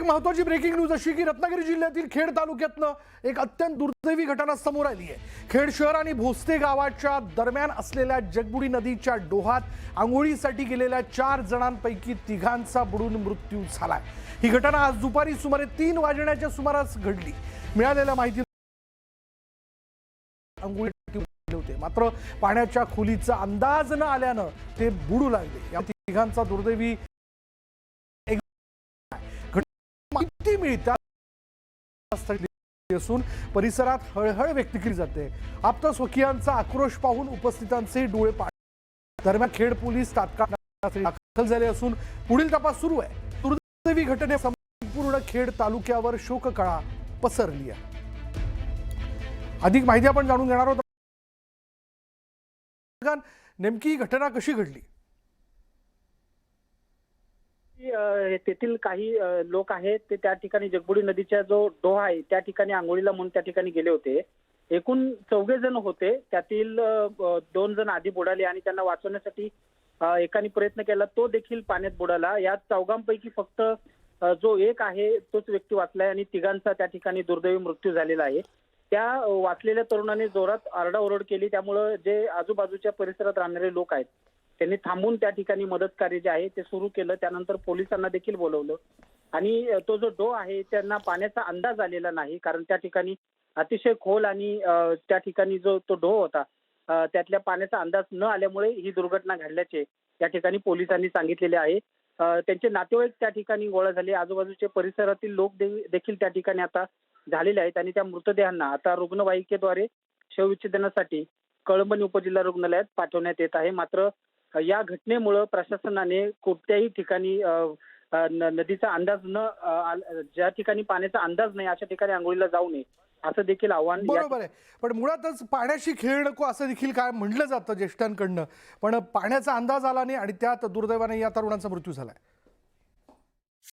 महत्त्वाची breaking news अशी की रत्नागिरी जिल्ह्यातील खेड तालुक्यातनं एक अत्यंत दुर्दैवी घटना समोर आली आहे। खेड शहर आणि भोसते गावाच्या दरम्यान असलेल्या जगबुडी नदीच्या डोहात आंघोळीसाठी गेलेल्या 4 जणांपैकी तिघांचा बुडून मृत्यू झालाय। ही घटना आज दुपारी सुमारे 3 वाजण्याच्या सुमारास घडली। मिळालेल्या माहिती आंघोळीसाठी होते, मात्र पाण्याच्या खोलीचा अंदाज न आल्यानं ते बुडू लागले। या तिघांचा दुर्दैवी माहिती मिळतात असून परिसरात हळहळ व्यक्त केली जाते। आप्तस्वकीयांचा आक्रोश पाहून उपस्थितांचे डोळे पाणी। दरम्यान खेड पोलीस तात्काळ दाखल झाले असून पुढील तपास सुरू आहे। दुर्दैवी घटनेत संपूर्ण खेड तालुक्यावर शोककळा पसरली आहे। अधिक माहिती आपण जाणून घेणार आहोत। नेमकी घटना कशी घडली? तेथील काही लोक आहेत ते त्या ठिकाणी जगबुडी नदीच्या जो डोहा आहे त्या ठिकाणी आंघोळीला म्हणून त्या ठिकाणी गेले होते। एकूण 14 जण होते, त्यातील 2 जण आधी बुडाले आणि त्यांना वाचवण्यासाठी एकाने प्रयत्न केला, तो देखील पाण्यात बुडाला। या चौघांपैकी फक्त जो एक आहे तोच व्यक्ती वाचलाय आणि तिघांचा त्या ठिकाणी दुर्दैवी मृत्यू झालेला आहे। त्या वाचलेल्या तरुणाने जोरात आरडाओरड केली, त्यामुळे जे आजूबाजूच्या परिसरात राहणारे लोक आहेत त्यांनी थांबून त्या ठिकाणी मदत कार्य जे आहे ते सुरू केलं। त्यानंतर पोलिसांना देखील बोलवलं आणि तो जो डोह आहे त्यांना पाण्याचा अंदाज आलेला नाही, कारण त्या ठिकाणी अतिशय खोल आणि त्या ठिकाणी जो तो डोह होता त्यातल्या पाण्याचा अंदाज न आल्यामुळे ही दुर्घटना घडल्याचे त्या ठिकाणी पोलिसांनी सांगितलेले आहे। त्यांचे नातेवाईक त्या ठिकाणी गोळा झाले, आजूबाजूचे परिसरातील लोक देखील त्या ठिकाणी आता झालेले आहेत आणि त्या मृतदेहांना आता रुग्णवाहिकेद्वारे शवविच्छेदनासाठी कळंबणी उपजिल्हा रुग्णालयात पाठवण्यात येत आहे। मात्र या घटनेमुळे प्रशासनाने कोणत्याही ठिकाणी नदीचा अंदाज ज्या ठिकाणी पाण्याचा अंदाज नाही अशा ठिकाणी आंघोळीला जाऊ नये असं देखील आव्हान। बरोबर आहे, पण मुळातच पाण्याशी खेळ नको असं देखील काय म्हणलं जातं ज्येष्ठांकडनं, पण पाण्याचा अंदाज आला नाही आणि त्यात दुर्दैवाने या तरुणांचा मृत्यू झालाय।